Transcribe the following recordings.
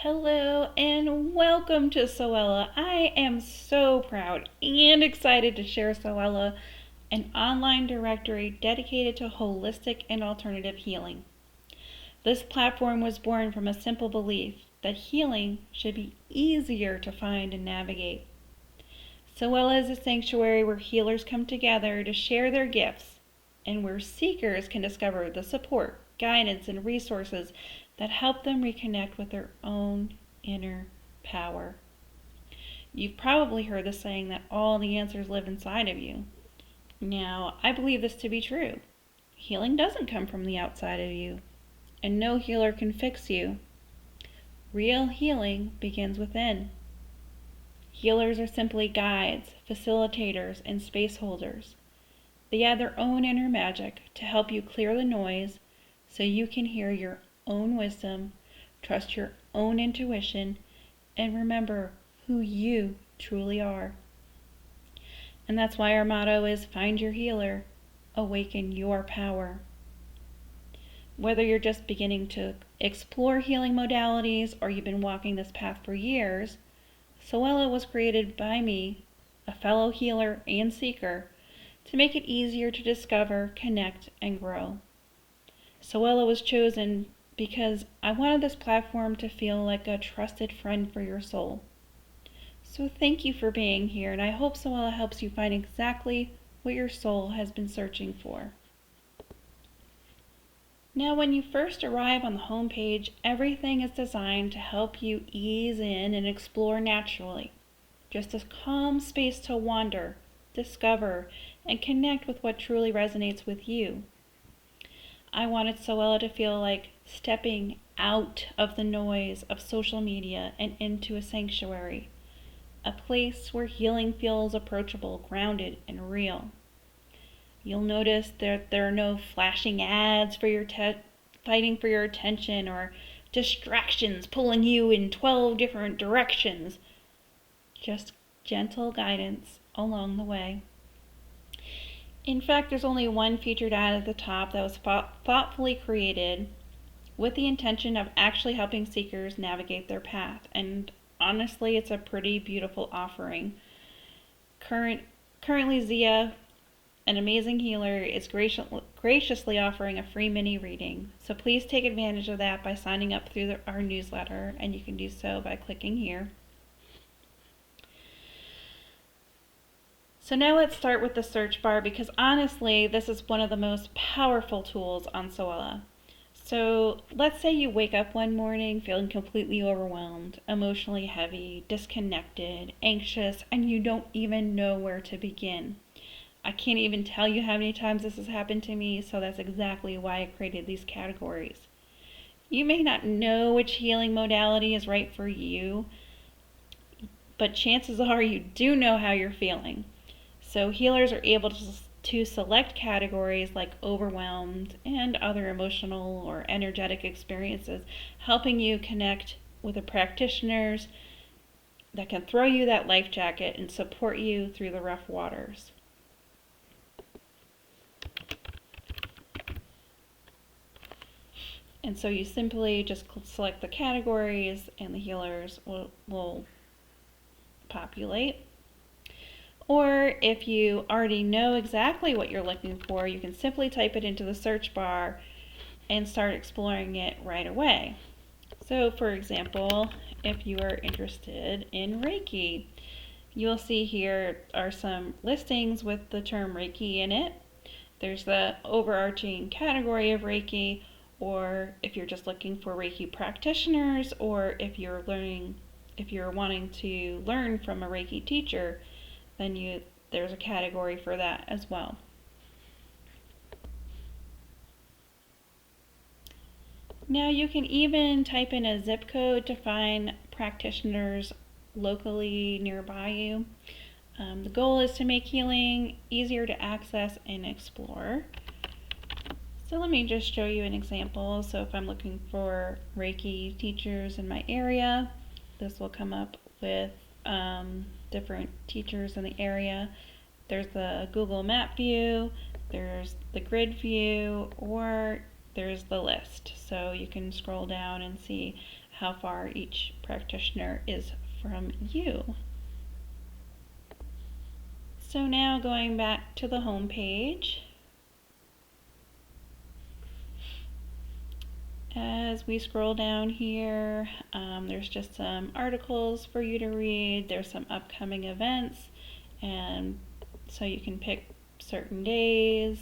Hello and welcome to Soulella. I am so proud and excited to share Soulella, an online directory dedicated to holistic and alternative healing. This platform was born from a simple belief that healing should be easier to find and navigate. Soulella is a sanctuary where healers come together to share their gifts and where seekers can discover the support, guidance, and resources that help them reconnect with their own inner power. You've probably heard the saying that all the answers live inside of you. Now, I believe this to be true. Healing doesn't come from the outside of you, and no healer can fix you. Real healing begins within. Healers are simply guides, facilitators, and space holders. They add their own inner magic to help you clear the noise so you can hear your own wisdom, trust your own intuition, and remember who you truly are. And that's why our motto is find your healer, awaken your power. Whether you're just beginning to explore healing modalities or you've been walking this path for years, Soulella was created by me, a fellow healer and seeker, to make it easier to discover, connect, and grow. Soulella was chosen because I wanted this platform to feel like a trusted friend for your soul. So thank you for being here, and I hope Soulella helps you find exactly what your soul has been searching for. Now, when you first arrive on the home page, everything is designed to help you ease in and explore naturally. Just a calm space to wander, discover, and connect with what truly resonates with you. I wanted Soulella to feel like stepping out of the noise of social media and into a sanctuary, a place where healing feels approachable, grounded, and real. You'll notice that there are no flashing ads for your fighting for your attention or distractions pulling you in 12 different directions. Just gentle guidance along the way. In fact, there's only one featured ad at the top that was thoughtfully created with the intention of actually helping seekers navigate their path. And honestly, it's a pretty beautiful offering. Currently, Zia, an amazing healer, is graciously offering a free mini reading. So please take advantage of that by signing up through our newsletter, and you can do so by clicking here. So now let's start with the search bar, because honestly, this is one of the most powerful tools on Soulella. So let's say you wake up one morning feeling completely overwhelmed, emotionally heavy, disconnected, anxious, and you don't even know where to begin. I can't even tell you how many times this has happened to me, so that's exactly why I created these categories. You may not know which healing modality is right for you, but chances are you do know how you're feeling. So healers are able to select categories like overwhelmed and other emotional or energetic experiences, helping you connect with the practitioners that can throw you that life jacket and support you through the rough waters. And so you simply just select the categories and the healers will populate. Or if you already know exactly what you're looking for, you can simply type it into the search bar and start exploring it right away. So for example, if you are interested in Reiki, you'll see here are some listings with the term Reiki in it. There's the overarching category of Reiki, or if you're just looking for Reiki practitioners, or if you're wanting to learn from a Reiki teacher, then there's a category for that as well. Now you can even type in a zip code to find practitioners locally nearby you. The goal is to make healing easier to access and explore. So let me just show you an example. So if I'm looking for Reiki teachers in my area, this will come up with different teachers in the area. There's the Google Map view, there's the grid view, or there's the list. So you can scroll down and see how far each practitioner is from you. So now going back to the home page, as we scroll down here, there's just some articles for you to read. There's some upcoming events, and so you can pick certain days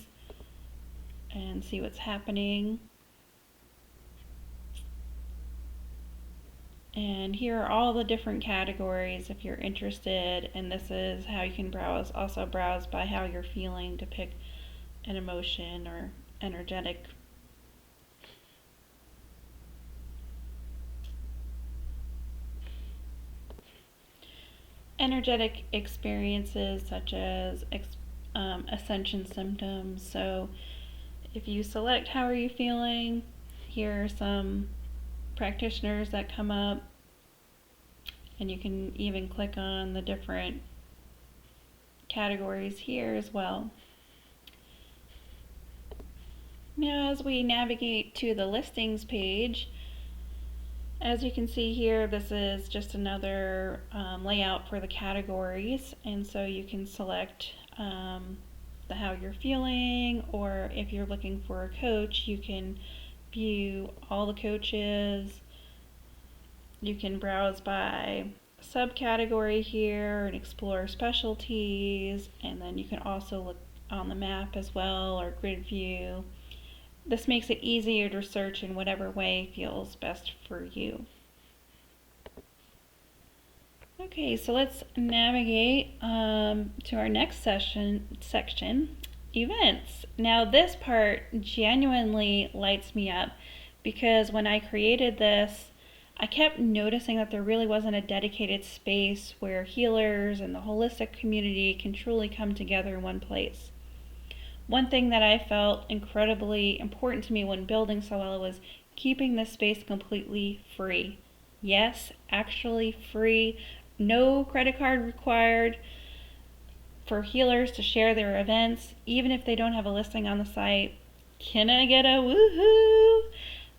and see what's happening. And here are all the different categories if you're interested, and this is how you can browse. Also browse by how you're feeling to pick an emotion or energetic. Energetic experiences such as ascension symptoms. So if you select how are you feeling, here are some practitioners that come up, and you can even click on the different categories here as well. Now as we navigate to the listings page, as you can see here, this is just another layout for the categories, and so you can select the how you're feeling, or if you're looking for a coach, you can view all the coaches. You can browse by subcategory here and explore specialties, and then you can also look on the map as well, or grid view. This makes it easier to search in whatever way feels best for you. Okay, so let's navigate to our next section, events. Now this part genuinely lights me up, because when I created this, I kept noticing that there really wasn't a dedicated space where healers and the holistic community can truly come together in one place. One thing that I felt incredibly important to me when building Soulella was keeping this space completely free. Yes, actually free. No credit card required for healers to share their events, even if they don't have a listing on the site. Can I get a woohoo?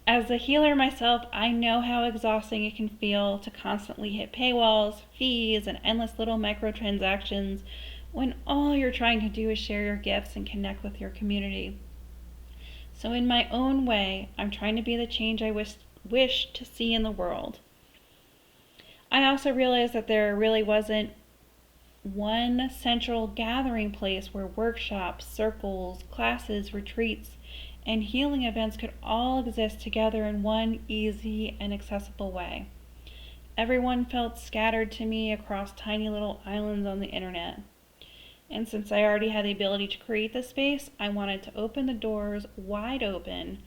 As a healer myself, I know how exhausting it can feel to constantly hit paywalls, fees, and endless little microtransactions when all you're trying to do is share your gifts and connect with your community. So in my own way, I'm trying to be the change I wish to see in the world. I also realized that there really wasn't one central gathering place where workshops, circles, classes, retreats, and healing events could all exist together in one easy and accessible way. Everyone felt scattered to me across tiny little islands on the internet. And since I already had the ability to create this space, I wanted to open the doors wide open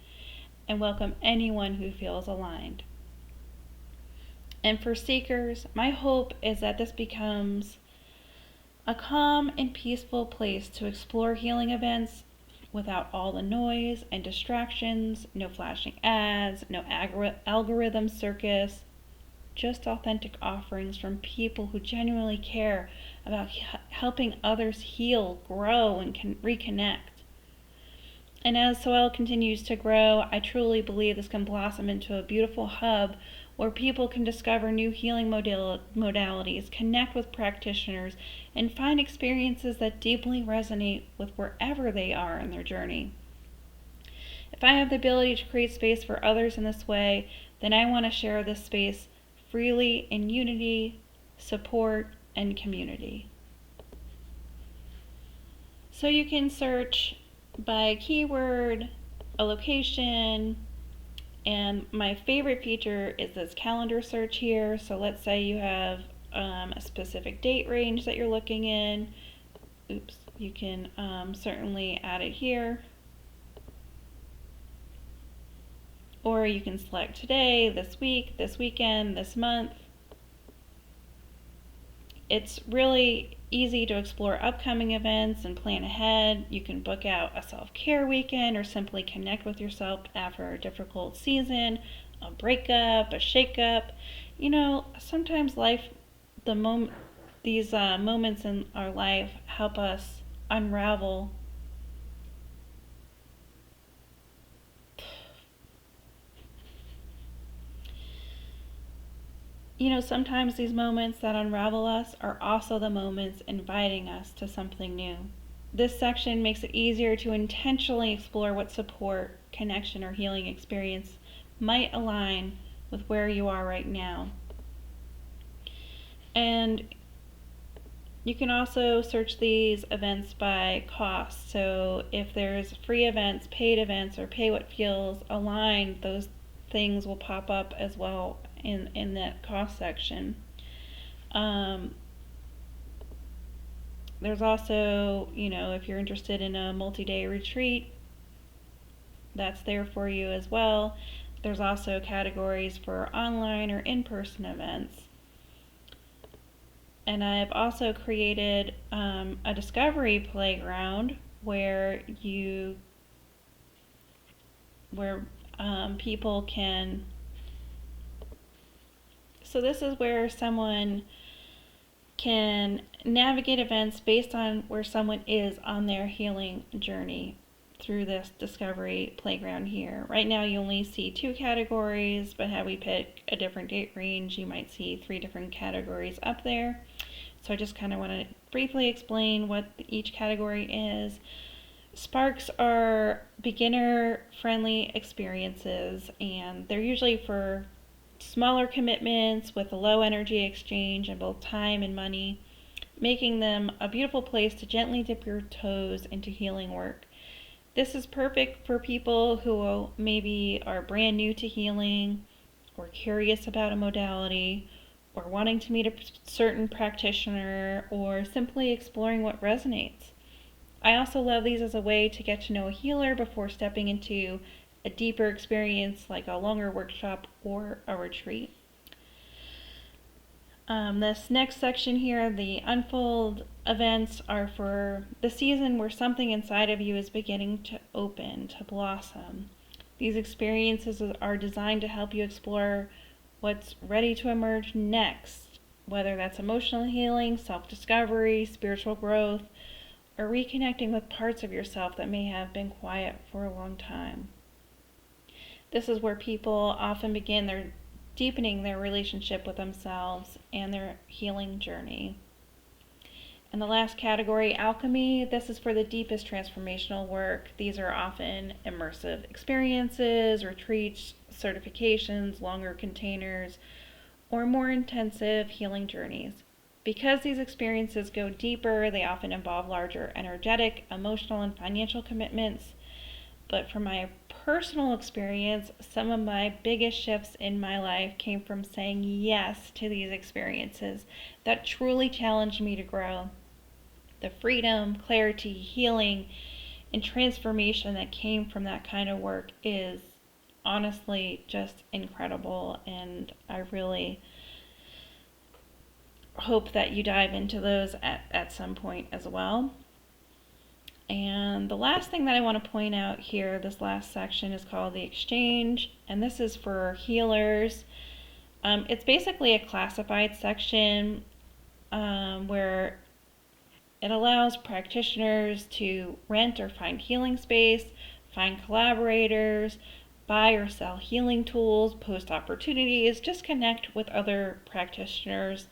and welcome anyone who feels aligned. And for seekers, my hope is that this becomes a calm and peaceful place to explore healing events without all the noise and distractions, no flashing ads, no algorithm circus, just authentic offerings from people who genuinely care about helping others heal, grow, and reconnect. And as Soulella continues to grow, I truly believe this can blossom into a beautiful hub where people can discover new healing modalities, connect with practitioners, and find experiences that deeply resonate with wherever they are in their journey. If I have the ability to create space for others in this way, then I want to share this space freely in unity, support, and community. So you can search by a keyword, a location, and my favorite feature is this calendar search here. So let's say you have a specific date range that you're looking in. You can certainly add it here. Or you can select today, this week, this weekend, this month. It's really easy to explore upcoming events and plan ahead. You can book out a self-care weekend or simply connect with yourself after a difficult season, a breakup, a shakeup. You know, sometimes these moments in our life help us unravel Sometimes these moments that unravel us are also the moments inviting us to something new. This section makes it easier to intentionally explore what support, connection, or healing experience might align with where you are right now. And you can also search these events by cost. So if there's free events, paid events, or pay what feels aligned, those things will pop up as well in that cost section. There's also, if you're interested in a multi-day retreat, that's there for you as well. There's also categories for online or in-person events. And I've also created a discovery playground where people can. So this is where someone can navigate events based on where someone is on their healing journey through this discovery playground here. Right now you only see 2 categories, but had we pick a different date range, you might see 3 different categories up there. So I just kind of want to briefly explain what each category is. Sparks are beginner-friendly experiences, and they're usually for smaller commitments with a low energy exchange in both time and money, making them a beautiful place to gently dip your toes into healing work. This is perfect for people who maybe are brand new to healing, or curious about a modality, or wanting to meet a certain practitioner, or simply exploring what resonates. I also love these as a way to get to know a healer before stepping into a deeper experience like a longer workshop or a retreat. This next section here, the unfold events, are for the season where something inside of you is beginning to open, to blossom. These experiences are designed to help you explore what's ready to emerge next, whether that's emotional healing, self-discovery, spiritual growth, or reconnecting with parts of yourself that may have been quiet for a long time. This is where people often begin deepening their relationship with themselves and their healing journey. And the last category, alchemy, this is for the deepest transformational work. These are often immersive experiences, retreats, certifications, longer containers, or more intensive healing journeys. Because these experiences go deeper, they often involve larger energetic, emotional, and financial commitments. But from my personal experience, some of my biggest shifts in my life came from saying yes to these experiences that truly challenged me to grow. The freedom, clarity, healing, and transformation that came from that kind of work is honestly just incredible, and I really hope that you dive into those at some point as well. And the last thing that I want to point out here, this last section, is called the exchange, and this is for healers. It's basically a classified section where it allows practitioners to rent or find healing space, find collaborators, buy or sell healing tools, post opportunities, just connect with other practitioners.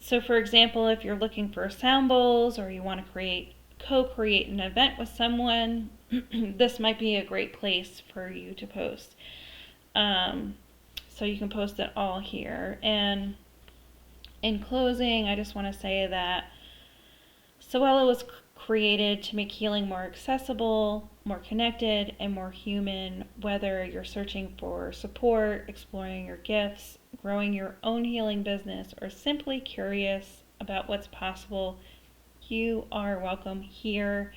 So for example, if you're looking for sound bowls or you want to co-create an event with someone, this might be a great place for you to post. So you can post it all here. And in closing, I just want to say that Soulella was created to make healing more accessible, more connected, and more human, whether you're searching for support, exploring your gifts, growing your own healing business, or simply curious about what's possible. You are welcome here.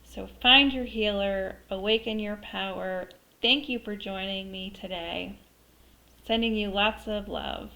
So find your healer, awaken your power. Thank you for joining me today. Sending you lots of love.